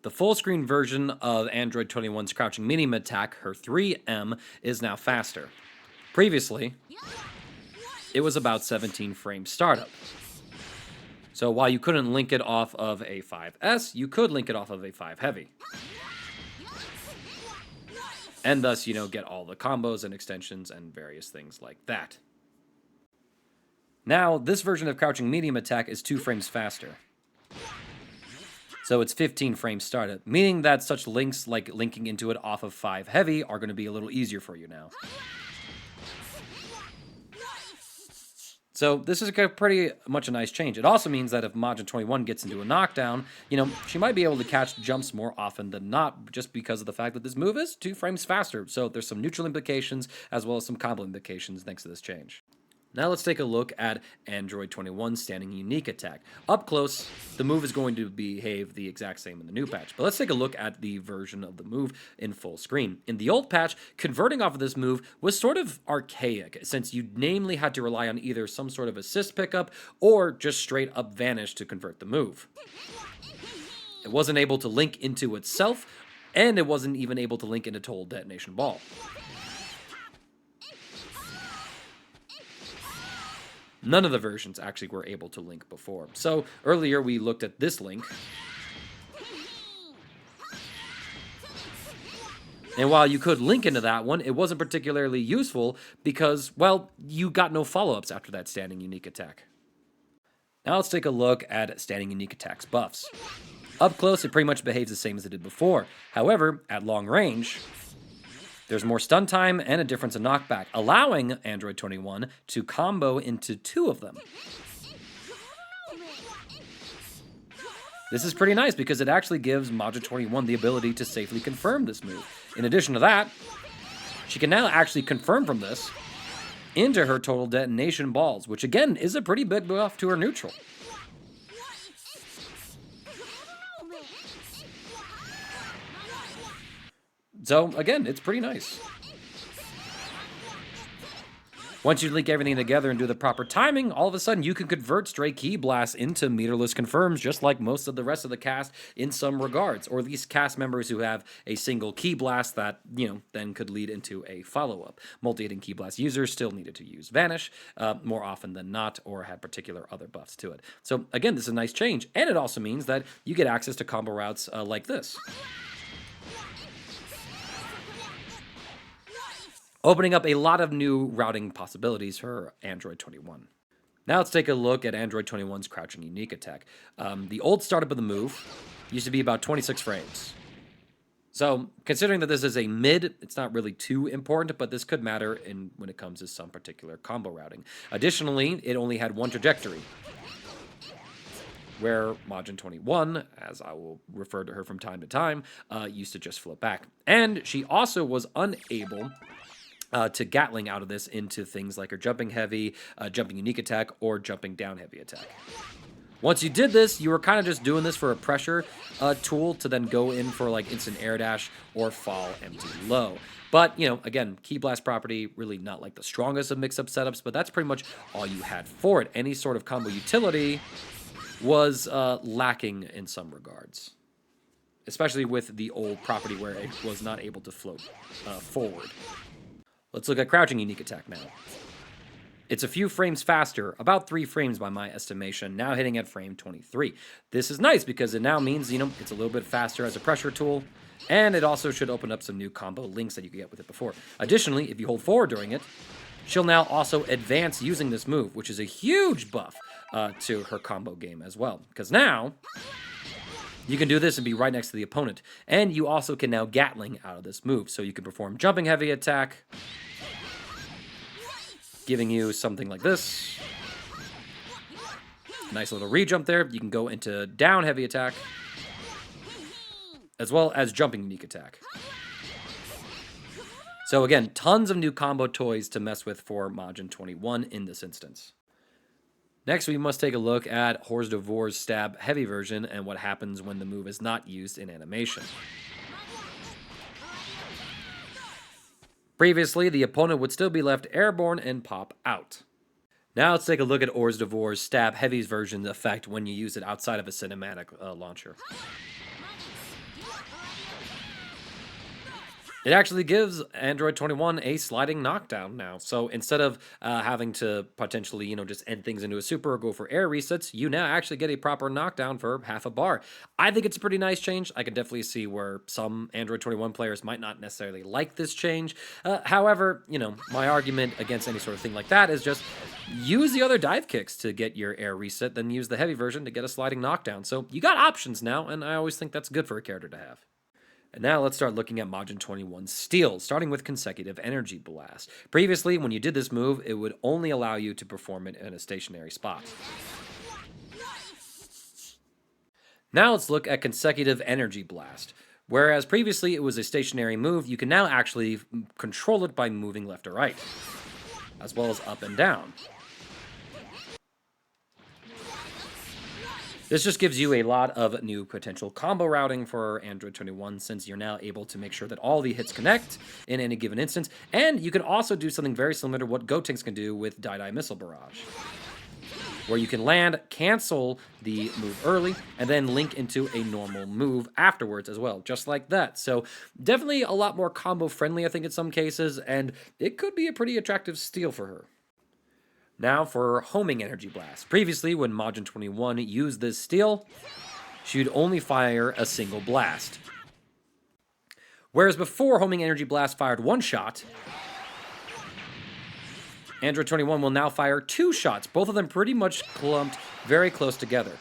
The full screen version of Android 21's crouching medium attack, her 3M, is now faster. Previously, it was about 17 frames startup. So while you couldn't link it off of a 5S, you could link it off of a 5 Heavy. And thus, get all the combos and extensions and various things like that. Now, this version of crouching medium attack is 2 frames faster. So it's 15 frames startup, meaning that such links like linking into it off of 5 Heavy are going to be a little easier for you now. So this is pretty much a nice change. It also means that if Majin 21 gets into a knockdown, she might be able to catch jumps more often than not, just because of the fact that this move is 2 frames faster. So there's some neutral implications as well as some combo implications thanks to this change. Now let's take a look at Android 21's standing unique attack. Up close, the move is going to behave the exact same in the new patch, but let's take a look at the version of the move in full screen. In the old patch, converting off of this move was sort of archaic, since you namely had to rely on either some sort of assist pickup or just straight up vanish to convert the move. It wasn't able to link into itself, and it wasn't even able to link into Total Detonation Ball. None of the versions actually were able to link before. So earlier we looked at this link. And while you could link into that one, it wasn't particularly useful because, well, you got no follow-ups after that standing unique attack. Now let's take a look at standing unique attacks buffs. Up close, it pretty much behaves the same as it did before. However, at long range, there's more stun time and a difference in knockback, allowing Android 21 to combo into 2 of them. This is pretty nice because it actually gives Majin 21 the ability to safely confirm this move. In addition to that, she can now actually confirm from this into her Total Detonation Balls, which again is a pretty big buff to her neutral. So, again, it's pretty nice. Once you link everything together and do the proper timing, all of a sudden you can convert stray Ki blasts into meterless confirms, just like most of the rest of the cast in some regards, or at least cast members who have a single Ki blast that, then could lead into a follow-up. Multi-hitting Ki blast users still needed to use Vanish more often than not, or had particular other buffs to it. So, again, this is a nice change, and it also means that you get access to combo routes like this, opening up a lot of new routing possibilities for Android 21. Now let's take a look at Android 21's crouching unique attack. The old startup of the move used to be about 26 frames. So considering that this is a mid, it's not really too important, but this could matter when it comes to some particular combo routing. Additionally, it only had one trajectory, where Majin 21, as I will refer to her from time to time, used to just flip back. And she also was unable to Gatling out of this into things like her jumping heavy, jumping unique attack, or jumping down heavy attack. Once you did this, you were kind of just doing this for a pressure tool to then go in for like instant air dash or fall empty low. But, again, Ki Blast property, really not like the strongest of mix-up setups, but that's pretty much all you had for it. Any sort of combo utility was lacking in some regards, especially with the old property where it was not able to float forward. Let's look at crouching unique attack now. It's a few frames faster, about 3 frames by my estimation, now hitting at frame 23. This is nice because it now means, it's a little bit faster as a pressure tool, and it also should open up some new combo links that you could get with it before. Additionally, if you hold forward during it, she'll now also advance using this move, which is a huge buff to her combo game as well. Because now, you can do this and be right next to the opponent. And you also can now Gatling out of this move. So you can perform jumping heavy attack, giving you something like this. Nice little re-jump there. You can go into down heavy attack, as well as jumping unique attack. So again, tons of new combo toys to mess with for Majin 21 in this instance. Next, we must take a look at Hors stab heavy version and what happens when the move is not used in animation. Previously, the opponent would still be left airborne and pop out. Now let's take a look at Hors stab heavy's version effect when you use it outside of a cinematic launcher. It actually gives Android 21 a sliding knockdown now. So instead of having to potentially, just end things into a super or go for air resets, you now actually get a proper knockdown for half a bar. I think it's a pretty nice change. I can definitely see where some Android 21 players might not necessarily like this change. However, my argument against any sort of thing like that is just use the other dive kicks to get your air reset, then use the heavy version to get a sliding knockdown. So you got options now, and I always think that's good for a character to have. And now let's start looking at Majin 21's steals, starting with consecutive energy blast. Previously, when you did this move, it would only allow you to perform it in a stationary spot. Now let's look at consecutive energy blast. Whereas previously it was a stationary move, you can now actually control it by moving left or right, as well as up and down. This just gives you a lot of new potential combo routing for Android 21, since you're now able to make sure that all the hits connect in any given instance, and you can also do something very similar to what Gotenks can do with Die Missile Barrage, where you can land, cancel the move early, and then link into a normal move afterwards as well, just like that. So definitely a lot more combo friendly, I think, in some cases, and it could be a pretty attractive steal for her. Now for Homing Energy Blast. Previously, when Majin 21 used this steal, she would only fire a single blast. Whereas before Homing Energy Blast fired one shot, Android 21 will now fire two shots, both of them pretty much clumped very close together.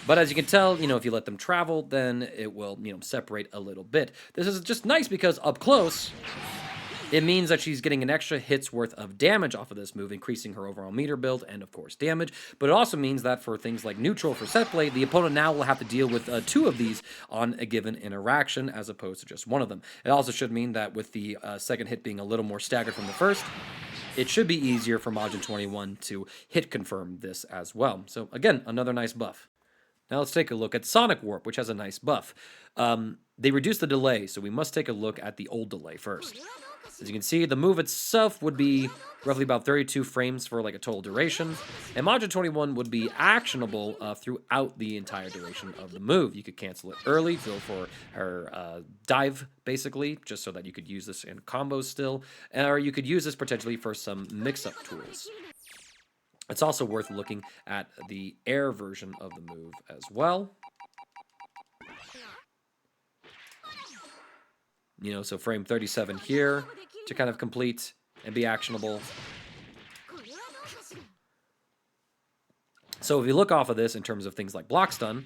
But as you can tell, if you let them travel, then it will, separate a little bit. This is just nice because up close, it means that she's getting an extra hit's worth of damage off of this move, increasing her overall meter build and, of course, damage. But it also means that for things like neutral for set play, the opponent now will have to deal with two of these on a given interaction as opposed to just one of them. It also should mean that with the second hit being a little more staggered from the first, it should be easier for Majin 21 to hit confirm this as well. So, again, another nice buff. Now let's take a look at Sonic Warp, which has a nice buff. They reduced the delay, so we must take a look at the old delay first. As you can see, the move itself would be roughly about 32 frames for like a total duration, and Majin 21 would be actionable throughout the entire duration of the move. You could cancel it early, go for her dive, basically, just so that you could use this in combos still, or you could use this potentially for some mix-up tools. It's also worth looking at the air version of the move as well. So frame 37 here to kind of complete and be actionable. So if you look off of this in terms of things like block stun,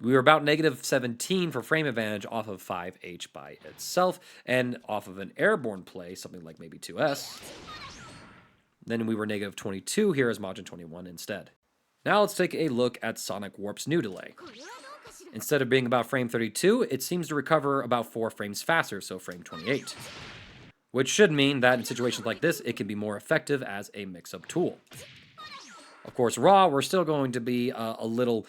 we were about -17 for frame advantage off of 5H by itself, and off of an airborne play, something like maybe 2S. Then we were -22 here as Majin 21 instead. Now let's take a look at Sonic Warp's new delay. Instead of being about frame 32, it seems to recover about 4 frames faster, so frame 28. Which should mean that in situations like this, it can be more effective as a mix-up tool. Of course, raw, we're still going to be a little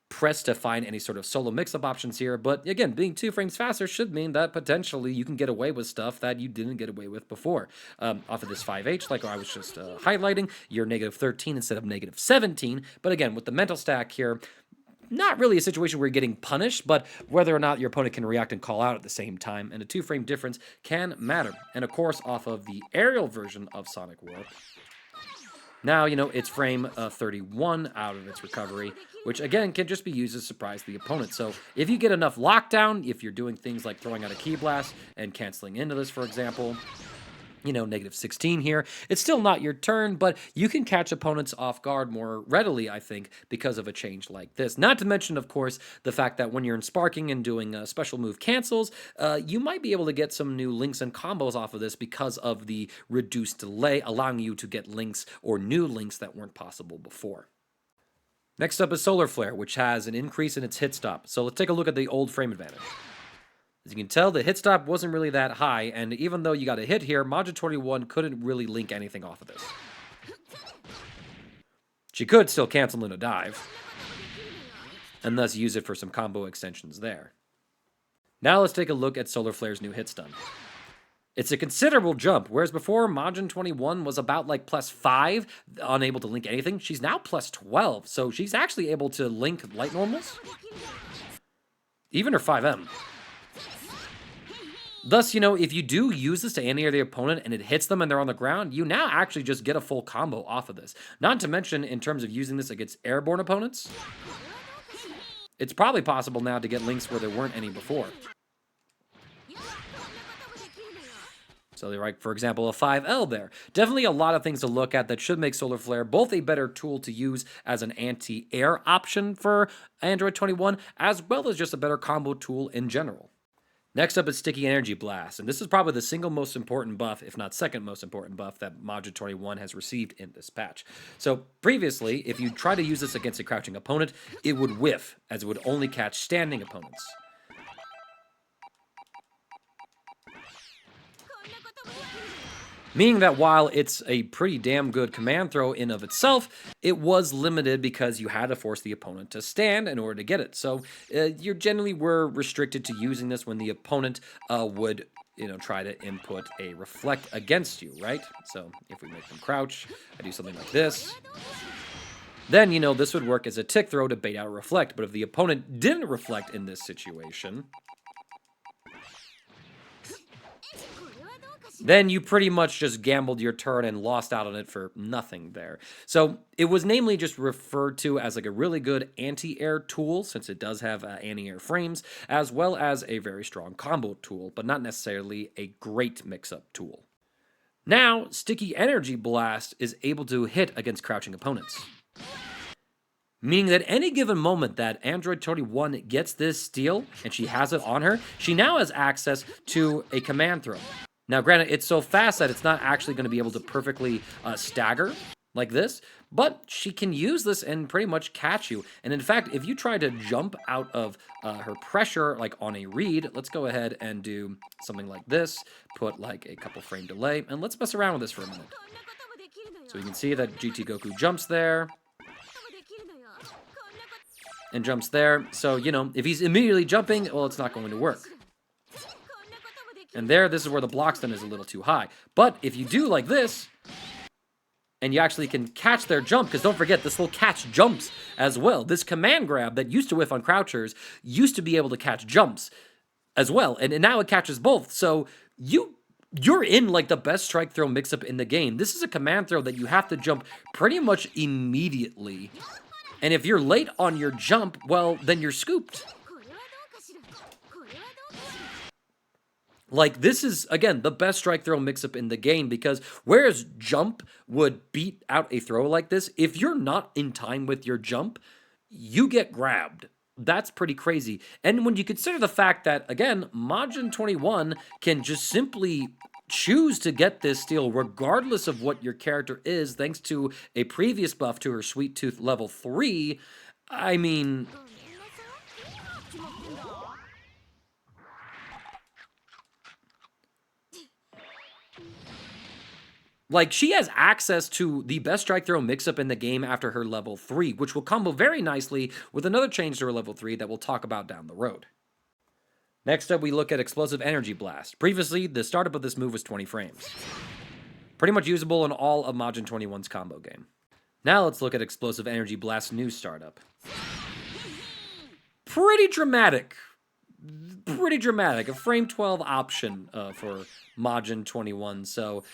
pressed to find any sort of solo mix-up options here, but again, being 2 frames faster should mean that potentially you can get away with stuff that you didn't get away with before. Off of this 5H, like I was just highlighting, you're -13 instead of -17, but again, with the mental stack here, not really a situation where you're getting punished, but whether or not your opponent can react and call out at the same time, and a 2-frame difference can matter. And of course, off of the aerial version of Sonic Warp, now, it's frame 31 out of its recovery, which again can just be used to surprise the opponent. So if you get enough lockdown, if you're doing things like throwing out a key blast and canceling into this, for example, -16 here. It's still not your turn, but you can catch opponents off guard more readily, I think, because of a change like this. Not to mention, of course, the fact that when you're in sparking and doing special move cancels, you might be able to get some new links and combos off of this because of the reduced delay, allowing you to get links or new links that weren't possible before. Next up is Solar Flare, which has an increase in its hit stop. So let's take a look at the old frame advantage. As you can tell, the hit stop wasn't really that high, and even though you got a hit here, Majin 21 couldn't really link anything off of this. She could still cancel in a dive, and thus use it for some combo extensions there. Now let's take a look at Solar Flare's new hit stun. It's a considerable jump, whereas before Majin 21 was about like +5, unable to link anything. She's now +12, so she's actually able to link light normals. even her 5M. Thus, if you do use this to anti-air the opponent and it hits them and they're on the ground, you now actually just get a full combo off of this. Not to mention, in terms of using this against airborne opponents, it's probably possible now to get links where there weren't any before. So, like, for example, a 5L there. Definitely a lot of things to look at that should make Solar Flare both a better tool to use as an anti-air option for Android 21, as well as just a better combo tool in general. Next up is Sticky Energy Blast, and this is probably the single most important buff, if not second most important buff, that Majin 21 has received in this patch. So previously, if you try to use this against a crouching opponent, it would whiff, as it would only catch standing opponents. Meaning that while it's a pretty damn good command throw in of itself, it was limited because you had to force the opponent to stand in order to get it. So you generally were restricted to using this when the opponent would try to input a reflect against you, right? So if we make them crouch, I do something like this. Then, this would work as a tick throw to bait out a reflect. But if the opponent didn't reflect in this situation, then you pretty much just gambled your turn and lost out on it for nothing there. So it was namely just referred to as like a really good anti-air tool, since it does have anti-air frames, as well as a very strong combo tool, but not necessarily a great mix-up tool. Now, Sticky Energy Blast is able to hit against crouching opponents. Meaning that any given moment that Android 21 gets this steal, and she has it on her, she now has access to a command throw. Now, granted, it's so fast that it's not actually going to be able to perfectly stagger like this, but she can use this and pretty much catch you. And in fact, if you try to jump out of her pressure, like on a read, let's go ahead and do something like this, put like a couple frame delay, and let's mess around with this for a minute. So you can see that GT Goku jumps there, and jumps there. So, if he's immediately jumping, well, it's not going to work. And this is where the block stun is a little too high. But if you do like this, and you actually can catch their jump, because don't forget, this will catch jumps as well. This command grab that used to whiff on crouchers used to be able to catch jumps as well. And now it catches both. So you're in like the best strike throw mix-up in the game. This is a command throw that you have to jump pretty much immediately. And if you're late on your jump, well, then you're scooped. Like, this is, again, the best strike throw mix-up in the game, because whereas jump would beat out a throw like this, if you're not in time with your jump, you get grabbed. That's pretty crazy. And when you consider the fact that, again, Majin 21 can just simply choose to get this steal regardless of what your character is, thanks to a previous buff to her Sweet Tooth level 3, I mean... like, she has access to the best strike throw mix-up in the game after her level 3, which will combo very nicely with another change to her level 3 that we'll talk about down the road. Next up, we look at Explosive Energy Blast. Previously, the startup of this move was 20 frames. Pretty much usable in all of Majin 21's combo game. Now let's look at Explosive Energy Blast's new startup. Pretty dramatic. A frame 12 option for Majin 21, so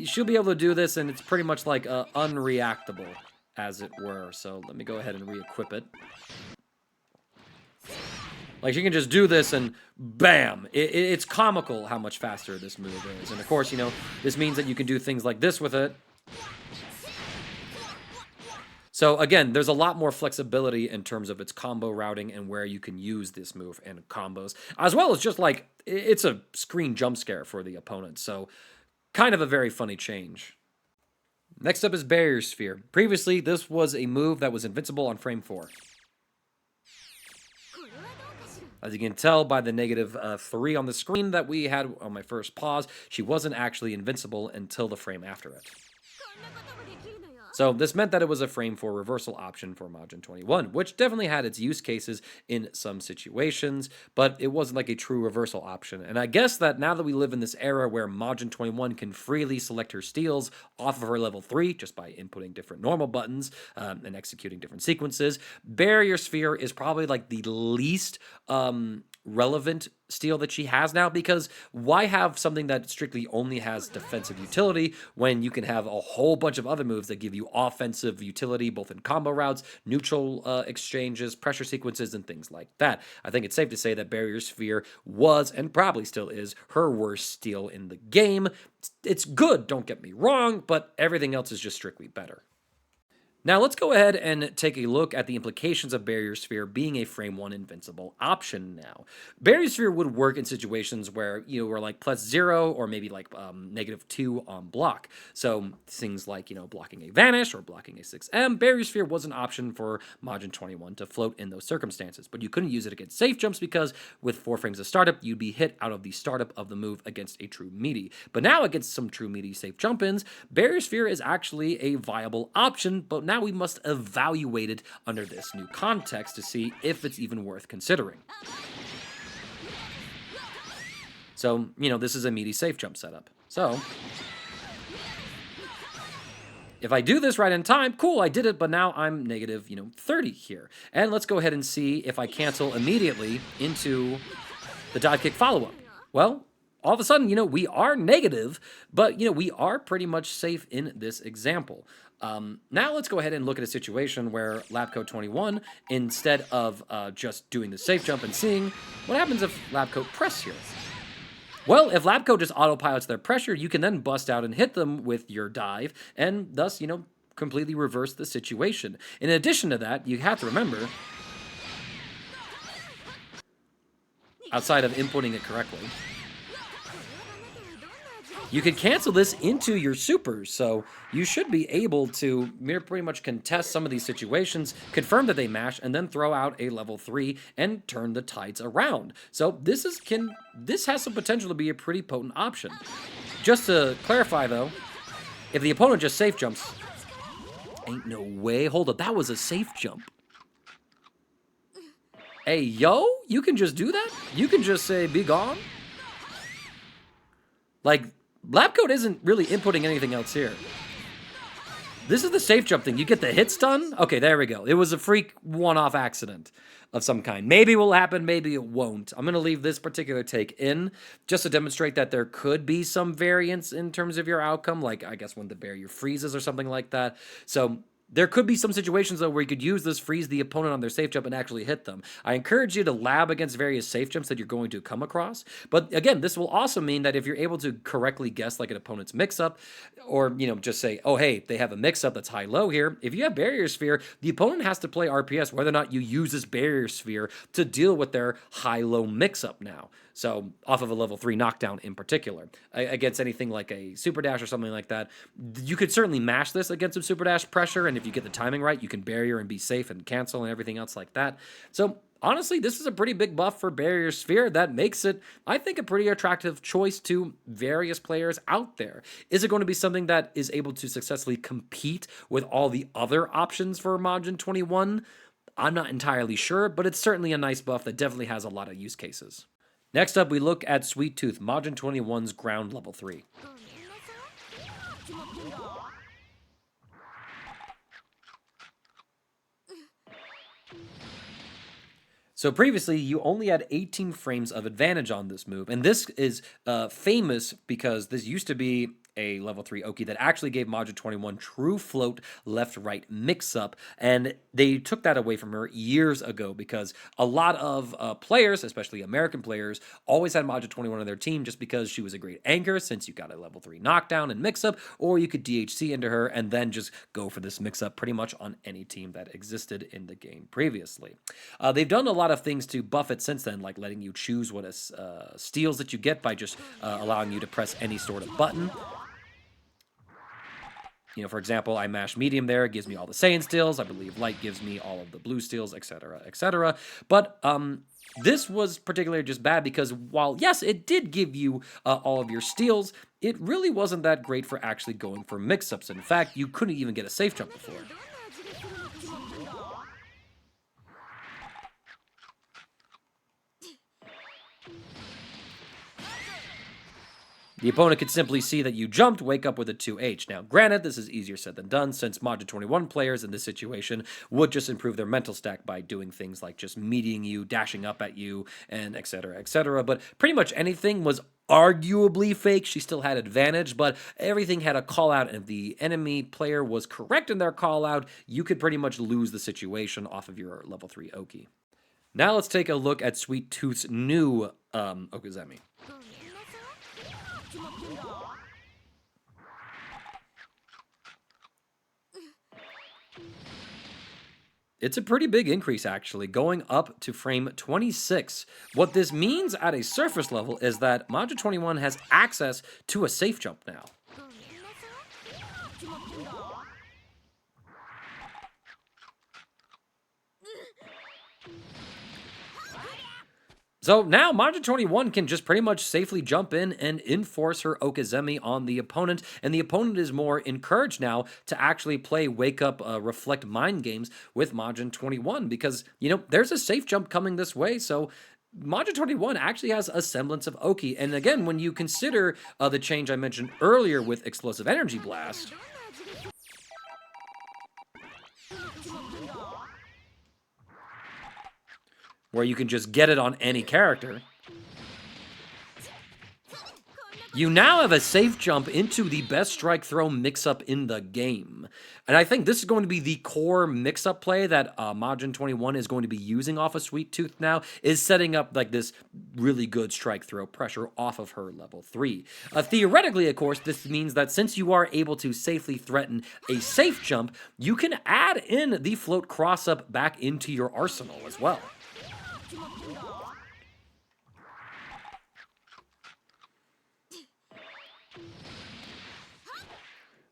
she'll be able to do this, and it's pretty much like unreactable, as it were. So let me go ahead and re-equip it. Like, she can just do this, and bam! It's comical how much faster this move is. And of course, this means that you can do things like this with it. So again, there's a lot more flexibility in terms of its combo routing and where you can use this move and combos, as well as just like, it's a screen jump scare for the opponent. So kind of a very funny change. Next up is Barrier Sphere. Previously, this was a move that was invincible on frame 4. As you can tell by the negative 3 on the screen that we had on my first pause, she wasn't actually invincible until the frame after it. So this meant that it was a frame 4 reversal option for Majin 21, which definitely had its use cases in some situations, but it wasn't like a true reversal option. And I guess that now that we live in this era where Majin 21 can freely select her steals off of her level 3 just by inputting different normal buttons and executing different sequences, Barrier Sphere is probably like the least relevant steal that she has now, because why have something that strictly only has defensive utility when you can have a whole bunch of other moves that give you offensive utility both in combo routes, neutral exchanges, pressure sequences, and things like that. I think it's safe to say that Barrier Sphere was, and probably still is, her worst steal in the game. It's good, don't get me wrong, but everything else is just strictly better. Now let's go ahead and take a look at the implications of Barrier Sphere being a frame 1 invincible option now. Barrier Sphere would work in situations where you were like +0 or maybe like -2 on block. So things like, blocking a Vanish or blocking a 6M, Barrier Sphere was an option for Majin 21 to float in those circumstances, but you couldn't use it against safe jumps because with 4 frames of startup, you'd be hit out of the startup of the move against a true meaty. But now against some true meaty safe jump-ins, Barrier Sphere is actually a viable option, but now we must evaluate it under this new context to see if it's even worth considering. So, this is a meaty safe jump setup. So, if I do this right in time, cool, I did it, but now I'm negative, 30 here. And let's go ahead and see if I cancel immediately into the dive kick follow-up. Well, all of a sudden, we are negative, but, we are pretty much safe in this example. Now let's go ahead and look at a situation where Labcoat 21, instead of just doing the safe jump and seeing, what happens if Labcoat press here? Well, if Labcoat just autopilots their pressure, you can then bust out and hit them with your dive, and thus, completely reverse the situation. In addition to that, you have to remember, outside of inputting it correctly, you could cancel this into your supers, so you should be able to pretty much contest some of these situations, confirm that they mash, and then throw out a level 3 and turn the tides around. So this has some potential to be a pretty potent option. Just to clarify though, if the opponent just safe jumps, ain't no way. Hold up, that was a safe jump. Hey, yo, you can just do that? You can just say, be gone? Like, Labcoat isn't really inputting anything else here. This is the safe jump thing. You get the hit stun? Okay, there we go. It was a freak one-off accident of some kind. Maybe it will happen, maybe it won't. I'm going to leave this particular take in just to demonstrate that there could be some variance in terms of your outcome, like I guess when the barrier freezes or something like that. So there could be some situations, though, where you could use this, freeze the opponent on their safe jump, and actually hit them. I encourage you to lab against various safe jumps that you're going to come across. But again, this will also mean that if you're able to correctly guess like an opponent's mix-up, or, just say, oh, hey, they have a mix-up that's high-low here. If you have Barrier Sphere, the opponent has to play RPS whether or not you use this Barrier Sphere to deal with their high-low mix-up now. So off of a level 3 knockdown in particular. Against anything like a Super Dash or something like that, you could certainly mash this against some Super Dash pressure, and if you get the timing right, you can barrier and be safe and cancel and everything else like that. So honestly, this is a pretty big buff for Barrier Sphere that makes it, I think, a pretty attractive choice to various players out there. Is it going to be something that is able to successfully compete with all the other options for Majin 21? I'm not entirely sure, but it's certainly a nice buff that definitely has a lot of use cases. Next up, we look at Sweet Tooth, Majin 21's ground level 3. So previously, you only had 18 frames of advantage on this move, and this is famous because this used to be a level 3 Oki that actually gave Majin 21 true float left-right mix-up, and they took that away from her years ago because a lot of players, especially American players, always had Majin 21 on their team just because she was a great anchor since you got a level 3 knockdown and mix-up, or you could DHC into her and then just go for this mix-up pretty much on any team that existed in the game previously. They've done a lot of things to buff it since then, like letting you choose what steals that you get by just allowing you to press any sort of button. For example, I mash medium there, it gives me all the Saiyan steals. I believe light gives me all of the blue steals, etc., etc. But this was particularly just bad because while, yes, it did give you all of your steals, it really wasn't that great for actually going for mix-ups. In fact, you couldn't even get a safe jump before. The opponent could simply see that you jumped, wake up with a 2H. Now, granted, this is easier said than done, since Majin 21 players in this situation would just improve their mental stack by doing things like just meeting you, dashing up at you, and etc., etc. But pretty much anything was arguably fake. She still had advantage, but everything had a call out, and if the enemy player was correct in their call out, you could pretty much lose the situation off of your level 3 Oki. Now let's take a look at Sweet Tooth's new Okuzemi. It's a pretty big increase, actually, going up to frame 26. What this means at a surface level is that Majin 21 has access to a safe jump now. So now Majin 21 can just pretty much safely jump in and enforce her Okizeme on the opponent, and the opponent is more encouraged now to actually play Wake Up, Reflect Mind games with Majin 21 because, you know, there's a safe jump coming this way, so Majin 21 actually has a semblance of Oki. And again, when you consider the change I mentioned earlier with Explosive Energy Blast, where you can just get it on any character, you now have a safe jump into the best strike throw mix-up in the game. And I think this is going to be the core mix-up play that Majin 21 is going to be using off of Sweet Tooth now, is setting up like this really good strike throw pressure off of her level 3. Theoretically, of course, this means that since you are able to safely threaten a safe jump, you can add in the float cross-up back into your arsenal as well.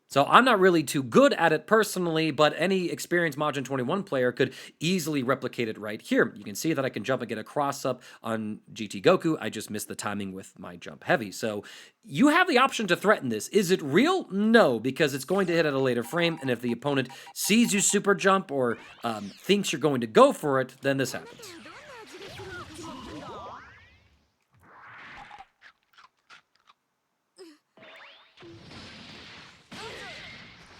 So I'm not really too good at it personally, but any experienced Majin 21 player could easily replicate it right here. You can see that I can jump and get a cross-up on GT Goku. I just missed the timing with my jump heavy. So you have the option to threaten this. Is it real? No, because it's going to hit at a later frame, and if the opponent sees you super jump or thinks you're going to go for it, then this happens.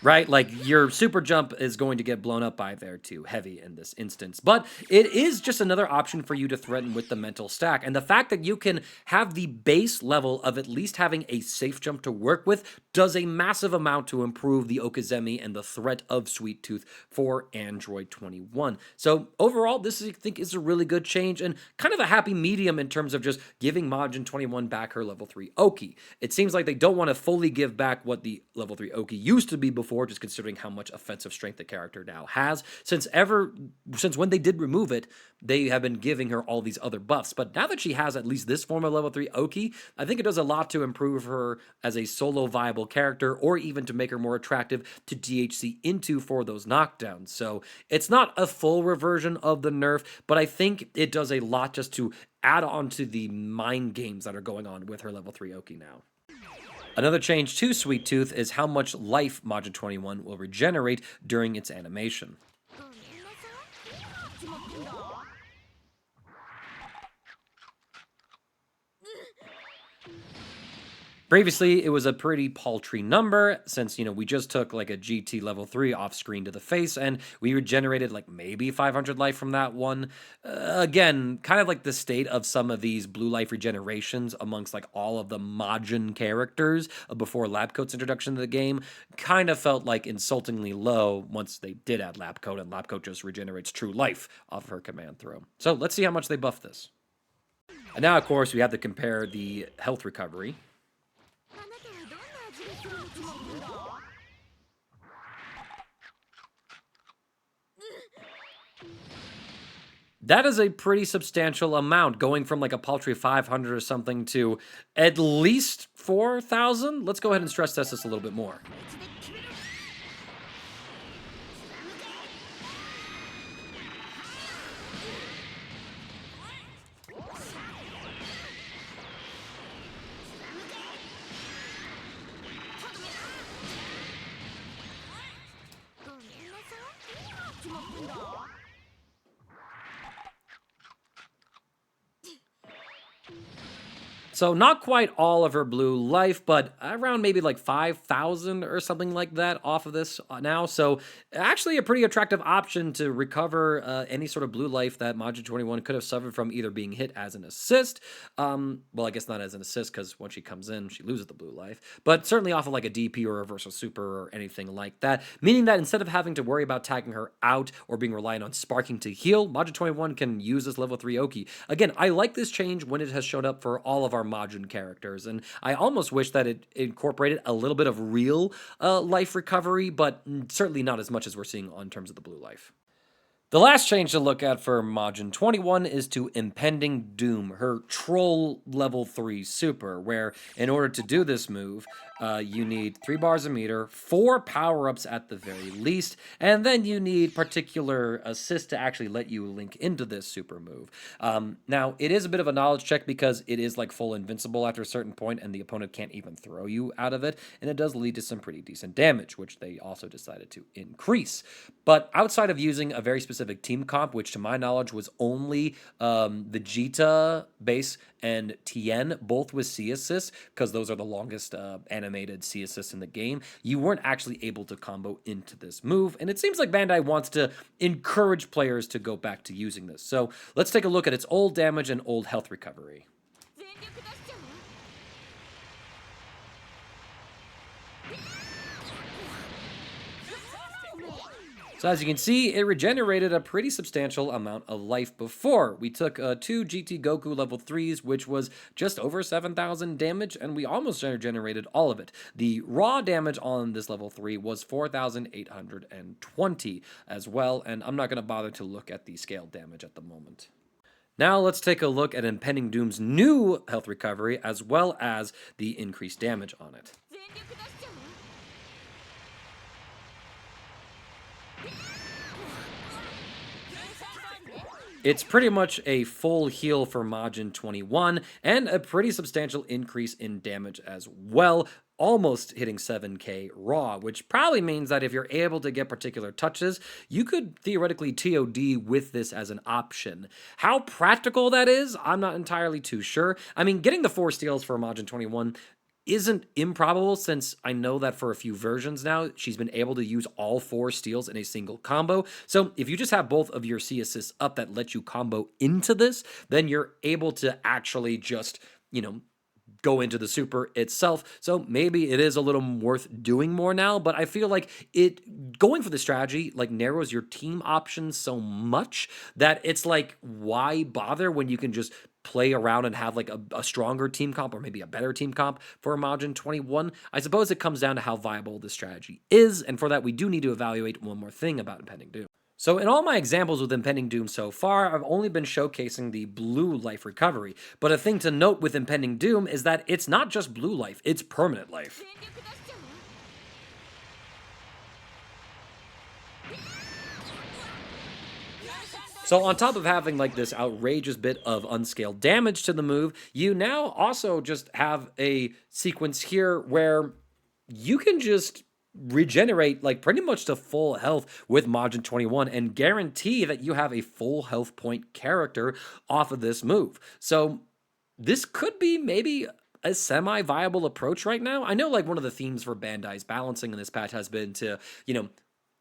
Right? Like, your super jump is going to get blown up by their 2 heavy in this instance. But it is just another option for you to threaten with the mental stack. And the fact that you can have the base level of at least having a safe jump to work with does a massive amount to improve the Okizeme and the threat of Sweet Tooth for Android 21. So overall, this I think is a really good change and kind of a happy medium in terms of just giving Majin 21 back her level 3 Oki. It seems like they don't want to fully give back what the level 3 Oki used to be before, just considering how much offensive strength the character now has. Since when they did remove it, they have been giving her all these other buffs. But now that she has at least this form of level 3 Oki, I think it does a lot to improve her as a solo viable character, or even to make her more attractive to DHC into for those knockdowns. So it's not a full reversion of the nerf, but I think it does a lot just to add on to the mind games that are going on with her level 3 Oki now. Another change to Sweet Tooth is how much life Majin 21 will regenerate during its animation. Previously, it was a pretty paltry number since, you know, we just took like a GT level 3 off screen to the face and we regenerated like maybe 500 life from that one. Again, kind of like the state of some of these blue life regenerations amongst like all of the Majin characters before Labcoat's introduction to the game kind of felt like insultingly low once they did add Labcoat, and Labcoat just regenerates true life off of her command throw. So let's see how much they buff this. And now, of course, we have to compare the health recovery. That is a pretty substantial amount, going from like a paltry 500 or something to at least 4,000. Let's go ahead and stress test this a little bit more. So not quite all of her blue life, but around maybe like 5,000 or something like that off of this now. So actually a pretty attractive option to recover any sort of blue life that Majin 21 could have suffered from either being hit as an assist. Well, I guess not as an assist because when she comes in, she loses the blue life, but certainly off of like a DP or a reversal super or anything like that. Meaning that instead of having to worry about tagging her out or being reliant on sparking to heal, Majin 21 can use this level 3 Oki. Again, I like this change when it has showed up for all of our Majin characters, and I almost wish that it incorporated a little bit of real life recovery, but certainly not as much as we're seeing on terms of the blue life. The last change to look at for Majin 21 is to Impending Doom, her Troll level 3 super, where in order to do this move, you need 3 bars a meter, 4 power-ups at the very least, and then you need particular assist to actually let you link into this super move. Now, it is a bit of a knowledge check because it is like full invincible after a certain point, and the opponent can't even throw you out of it, and it does lead to some pretty decent damage, which they also decided to increase. But outside of using a very specific team comp, which to my knowledge was only Vegeta base and Tien, both with C assists, because those are the longest animated C assists in the game, you weren't actually able to combo into this move. And it seems like Bandai wants to encourage players to go back to using this. So let's take a look at its old damage and old health recovery. So as you can see, it regenerated a pretty substantial amount of life before. We took 2 GT Goku level 3s, which was just over 7,000 damage, and we almost regenerated all of it. The raw damage on this level 3 was 4,820 as well, and I'm not going to bother to look at the scaled damage at the moment. Now let's take a look at Impending Doom's new health recovery, as well as the increased damage on it. It's pretty much a full heal for Majin 21, and a pretty substantial increase in damage as well, almost hitting 7k raw, which probably means that if you're able to get particular touches, you could theoretically TOD with this as an option. How practical that is, I'm not entirely too sure. I mean, getting the 4 steals for Majin 21 isn't improbable, since I know that for a few versions now, she's been able to use all 4 steals in a single combo. So if you just have both of your C assists up that let you combo into this, then you're able to actually just, go into the super itself. So maybe it is a little worth doing more now, but I feel like going for the strategy like narrows your team options so much that it's like, why bother when you can just play around and have like a stronger team comp or maybe a better team comp for Majin 21. I suppose it comes down to how viable this strategy is, and for that we do need to evaluate one more thing about Impending Doom. So in all my examples with Impending Doom so far, I've only been showcasing the blue life recovery, but a thing to note with Impending Doom is that it's not just blue life, it's permanent life. So on top of having like this outrageous bit of unscaled damage to the move, you now also just have a sequence here where you can just regenerate like pretty much to full health with Majin 21 and guarantee that you have a full health point character off of this move. So this could be maybe a semi-viable approach right now. I know like one of the themes for Bandai's balancing in this patch has been to,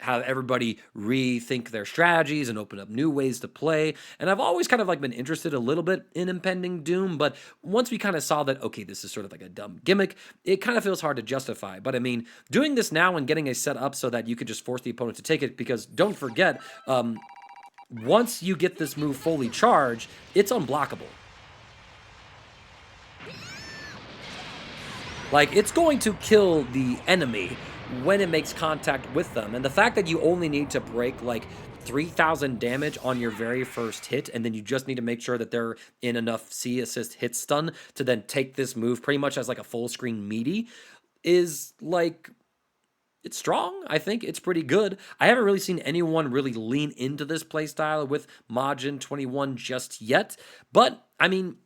have everybody rethink their strategies and open up new ways to play. And I've always kind of like been interested a little bit in Impending Doom, but once we kind of saw that, okay, this is sort of like a dumb gimmick, it kind of feels hard to justify. But I mean, doing this now and getting a set up so that you could just force the opponent to take it, because don't forget, once you get this move fully charged, it's unblockable. Like, it's going to kill the enemy when it makes contact with them. And the fact that you only need to break like 3,000 damage on your very first hit, and then you just need to make sure that they're in enough C assist hit stun to then take this move pretty much as like a full screen meaty, is like, it's strong. I think it's pretty good. I haven't really seen anyone really lean into this playstyle with Majin 21 just yet, but I mean,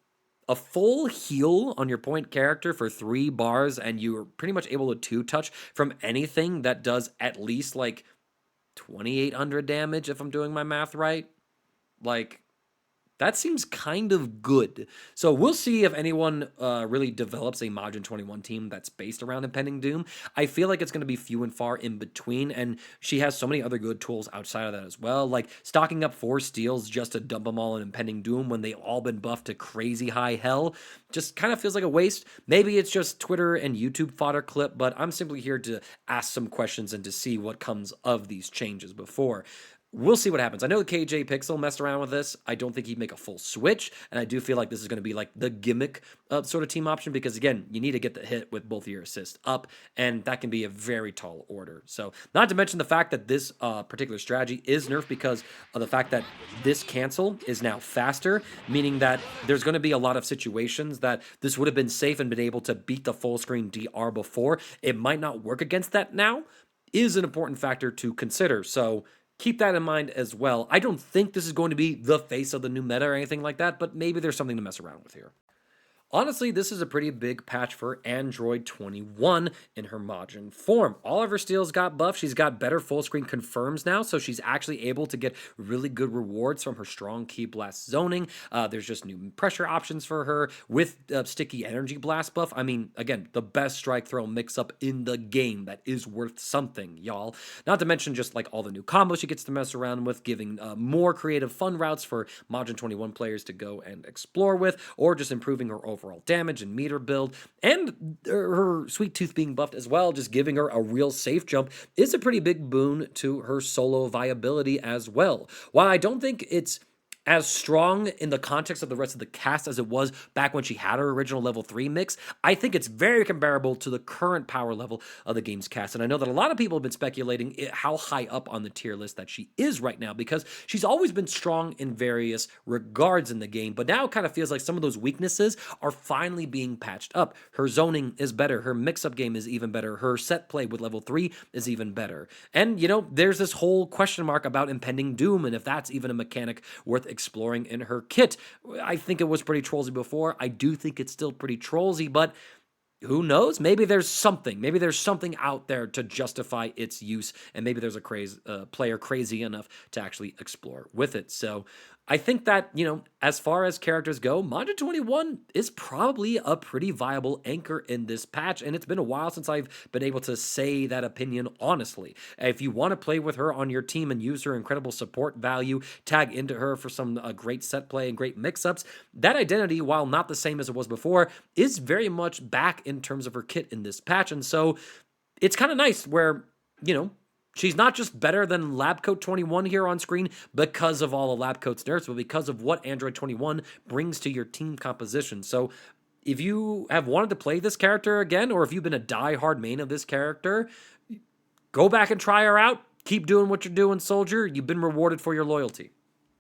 a full heal on your point character for 3 bars, and you're pretty much able to 2-touch from anything that does at least like 2,800 damage, if I'm doing my math right. Like, That seems kind of good. So we'll see if anyone really develops a Majin 21 team that's based around Impending Doom. I feel like it's going to be few and far in between, and she has so many other good tools outside of that as well, like stocking up 4 steals just to dump them all in Impending Doom when they've all been buffed to crazy high hell. Just kind of feels like a waste. Maybe it's just Twitter and YouTube fodder clip, but I'm simply here to ask some questions and to see what comes of these changes before. We'll see what happens. I know KJ Pixel messed around with this. I don't think he'd make a full switch, and I do feel like this is going to be like the gimmick sort of team option because, again, you need to get the hit with both of your assists up, and that can be a very tall order. So, not to mention the fact that this particular strategy is nerfed because of the fact that this cancel is now faster, meaning that there's going to be a lot of situations that this would have been safe and been able to beat the full screen DR before. It might not work against that now, is an important factor to consider. So, keep that in mind as well. I don't think this is going to be the face of the new meta or anything like that, but maybe there's something to mess around with here. Honestly, this is a pretty big patch for Android 21 in her Majin form. All of her steals got buffed. She's got better full screen confirms now, so she's actually able to get really good rewards from her strong Ki Blast zoning. There's just new pressure options for her with sticky energy blast buff. I mean, again, the best strike throw mix-up in the game that is worth something, y'all. Not to mention just like all the new combos she gets to mess around with, giving more creative fun routes for Majin 21 players to go and explore with, or just improving her overall damage and meter build, and her Sweet Tooth being buffed as well, just giving her a real safe jump, is a pretty big boon to her solo viability as well. While I don't think it's as strong in the context of the rest of the cast as it was back when she had her original level 3 mix, I think it's very comparable to the current power level of the game's cast. And I know that a lot of people have been speculating how high up on the tier list that she is right now, because she's always been strong in various regards in the game, but now it kind of feels like some of those weaknesses are finally being patched up. Her zoning is better, her mix-up game is even better, her set play with level 3 is even better. And, you know, there's this whole question mark about Impending Doom and if that's even a mechanic worth exploring in her kit. I think it was pretty trollsy before. I do think it's still pretty trollsy, but who knows? Maybe there's something. Maybe there's something out there to justify its use, and maybe there's a player crazy enough to actually explore with it. So I think that, you know, as far as characters go, Majin 21 is probably a pretty viable anchor in this patch, and it's been a while since I've been able to say that opinion honestly. If you want to play with her on your team and use her incredible support value, tag into her for some great set play and great mix-ups, that identity, while not the same as it was before, is very much back in terms of her kit in this patch, and so it's kind of nice where, you know, she's not just better than Lab Coat 21 here on screen because of all the Lab Coat's nerfs, but because of what Android 21 brings to your team composition. So if you have wanted to play this character again, or if you've been a die-hard main of this character, go back and try her out. Keep doing what you're doing, soldier. You've been rewarded for your loyalty.